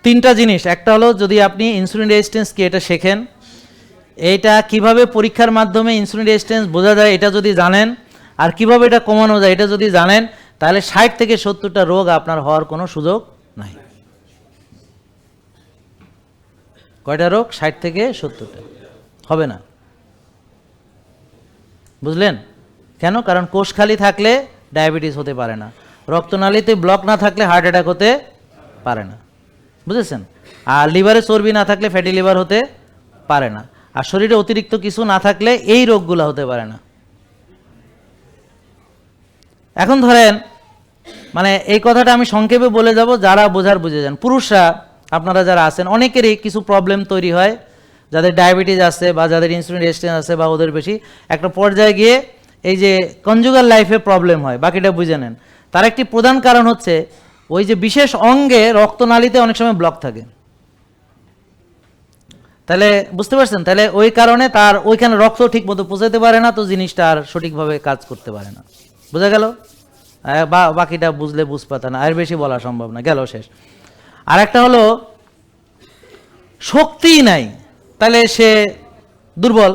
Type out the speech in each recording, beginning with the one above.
তিনটা জিনিস, একটা হলো যদি আপনি ইনসুলিন রেজিস্ট্যান্স কি এটা শেখেন, এইটা কিভাবে পরীক্ষার মাধ্যমে ইনসুলিন রেজিস্ট্যান্স বোঝা যায় এটা যদি জানেন, আর কিভাবে এটা কমানো যায় এটা যদি জানেন, তাহলে 60 থেকে 70টা রোগ আপনার হওয়ার কোনো সুযোগ নাই। কয়টা রোগ? 60 থেকে 70টা হবে না। বুঝলেন কেন? কারণ কোষ খালি থাকলে ডায়াবেটিস হতে পারে না, রক্তনালীতে ব্লক না থাকলে হার্ট অ্যাটাক হতে পারে না, বুঝেছেন? আর লিভারে চর্বি না থাকলে ফ্যাটি লিভার হতে পারে না, আর শরীরে অতিরিক্ত কিছু না থাকলে এই রোগগুলো হতে পারে না। এখন ধরেন মানে এই কথাটা আমি সংক্ষেপে বলে যাব, যারা বোঝার বুঝে যান। পুরুষরা আপনারা যারা আছেন অনেকেরই কিছু প্রবলেম তৈরি হয়, যাদের ডায়াবেটিস আছে বা যাদের ইনসুলিন রেজিস্ট্যান্স আছে বা ওদের বেশি একটা পর্যায়ে গিয়ে এই যে কনজুগাল লাইফে প্রবলেম হয়, বাকিটা বুঝে নেন। তার একটি প্রধান কারণ হচ্ছে ওই যে বিশেষ অঙ্গে রক্তনালীতে অনেক সময় ব্লক থাকে। তাহলে বুঝতে পারছেন, তাহলে ওই কারণে তার ওইখানে রক্ত ঠিক মতো পৌঁছাতে পারে না, তো জিনিসটা আর সঠিকভাবে কাজ করতে পারে না। বোঝা গেল? বাকিটা বুঝলে বুঝপাতা না, আর বেশি বলা সম্ভব না, গেল শেষ। আর একটা হলো শক্তি নাই, তাহলে সে দুর্বল,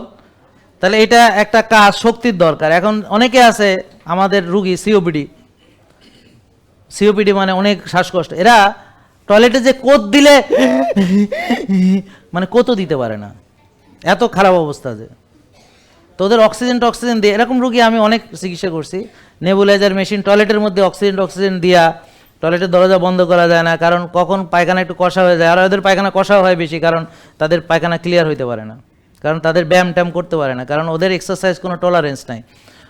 তাহলে এটা একটা কাজ, শক্তির দরকার। এখন অনেকে আছে আমাদের রুগী সিওপিডি মানে অনেক শ্বাসকষ্ট, এরা টয়লেটে যে কোত দিলে মানে কোতও দিতে পারে না, এত খারাপ অবস্থা। যে তো ওদের অক্সিজেন দিয়ে, এরকম রুগী আমি অনেক চিকিৎসা করছি। নেবুলাইজার মেশিন টয়লেটের মধ্যে অক্সিজেন দিয়া টয়লেটের দরজা বন্ধ করা যায় না, কারণ কখন পায়খানা একটু কষা হয়ে যায়, আর ওদের পায়খানা কষা হয় বেশি, কারণ তাদের পায়খানা ক্লিয়ার হইতে পারে না, কারণ তাদের ব্যায়াম ট্যাম করতে পারে না, কারণ ওদের এক্সারসাইজ কোনো টলারেন্স নাই।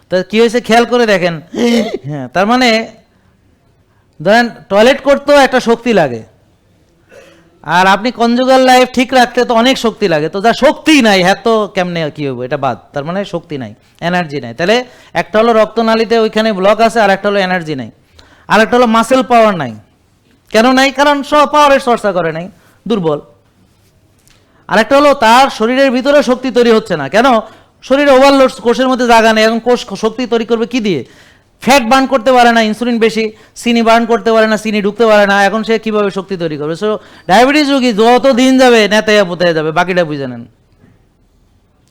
তো কী হয়েছে খেয়াল করে দেখেন, হ্যাঁ, তার মানে ধরেন টয়লেট করতেও একটা শক্তি লাগে, আর আপনি কনজুগাল লাইফ ঠিক রাখতে তো অনেক শক্তি লাগে। তো যা শক্তি নাই হ্যাঁ তো কেমনে কি হবে, এটা বাদ, তার মানে শক্তি নাই, এনার্জি নাই। তাহলে একটা হলো রক্তনালীতে ওইখানে ব্লক আছে, আর একটা হলো এনার্জি নাই, আর একটা হলো মাসেল পাওয়ার নাই। কেন নাই? কারণ সব পাওয়ারের চর্চা করে নাই, দুর্বল। আর একটা হলো তার শরীরের ভিতরে শক্তি তৈরি হচ্ছে না। কেন? শরীরে ওভারলোড, কোষের মধ্যে জায়গা নেই, এখন কোষ শক্তি তৈরি করবে কি দিয়ে? ফ্যাট বার্ন করতে পারে না, ইনসুলিন বেশি, চিনি বার্ন করতে পারে না, চিনি ঢুকতে পারে না, এখন সে কীভাবে শক্তি তৈরি করবে? সো ডায়াবেটিস রোগী যত দিন যাবে নেতায়া পোতায় যাবে, বাকিটা বুঝে নেন।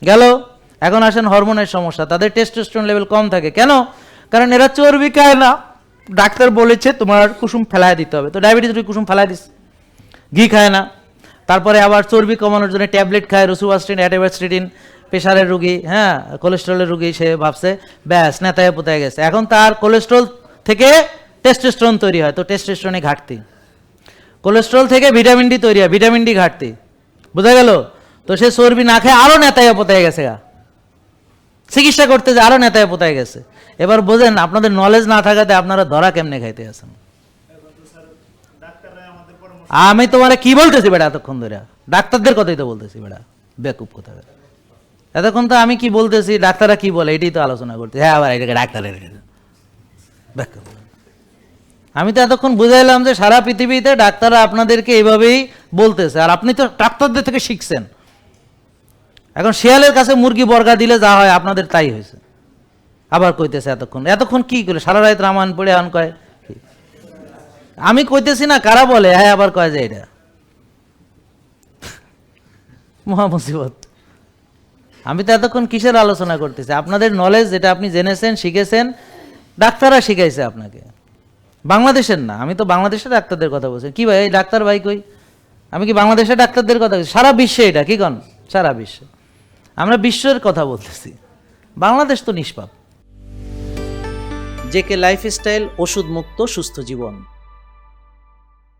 গেল। এখন আসেন হরমোনের সমস্যা, তাদের টেস্টোস্টেরন লেভেল কম থাকে। কেন? কারণ এরা চর্বি খায় না, ডাক্তার বলেছে তোমার কুসুম ফেলায় দিতে হবে, তো ডায়াবেটিস রোগী কুসুম ফেলায় দিস। ঘি খায় না, তারপরে আবার চর্বি কমানোর জন্য ট্যাবলেট খায়, রসুভাস্টিন, অ্যাটাভাস্টিন। প্রেশারের রুগী, হ্যাঁ, কোলেস্ট্রলের রুগী, সে ভাবছে ব্যাস নেতায় পোতায় গেছে। এখন তার কোলেস্ট্রল থেকে টেস্টোস্টেরন তৈরি হয়, তো টেস্টোস্টেরনে ঘাটতি। কোলেস্ট্রল থেকে ভিটামিন ডি তৈরি হয়, ভিটামিন ডি ঘাটতি। বোঝা গেল? তো সে চর্বি না খেয়ে আরও নেতায় পোতায় গেছে, চিকিৎসা করতে যে আরও নেতায় পোতায় গেছে। এবার বোঝেন আপনাদের নলেজ না থাকাতে আপনারা ধরা কেমনে খাইতে আছেন। আমি তোমারে কি বলতেছি বেটা এতক্ষণ ধরে? ডাক্তারদের কথাই তো বলতেছি বেটা, বেকুব কথা। এতক্ষণ তো আমি কি বলতেছি, ডাক্তাররা কি বলে এটাই তো আলোচনা করতে। হ্যাঁ, আবার এটাকে ডাক্তারের, আমি তো এতক্ষণ বুঝাইলাম যে সারা পৃথিবীতে ডাক্তাররা আপনাদেরকে এইভাবেই বলতেছে, আর আপনি তো ডাক্তারদের থেকে শিখছেন। এখন শিয়ালের কাছে মুরগি বর্গা দিলে যা হয় আপনাদের তাই হয়েছে। আবার কইতেছে এতক্ষণ কি করে সারা রাত রামায়ণ পড়ে আন কয়, আমি কইতেছি না, কারা বলে, হ্যাঁ আবার কয় যে এটা মহা মুসিবত। আমি তো এতক্ষণ কিসের আলোচনা করতেছি? আপনাদের নলেজ যেটা আপনি জেনেছেন, শিখেছেন, ডাক্তাররা শিখাইছে আপনাকে, বাংলাদেশের না। আমি তো বাংলাদেশের ডাক্তারদের কথা বলছি। কি ভাই, এই ডাক্তার ভাই কই? আমি কি বাংলাদেশের ডাক্তারদের কথা বলছি? সারা বিশ্বে এটা কি কন, সারা বিশ্বে আমরা বিশ্বের কথা বলতেছি, বাংলাদেশ তো নিষ্পাপ। জেকে লাইফস্টাইল, ওষুধ মুক্ত সুস্থ জীবন।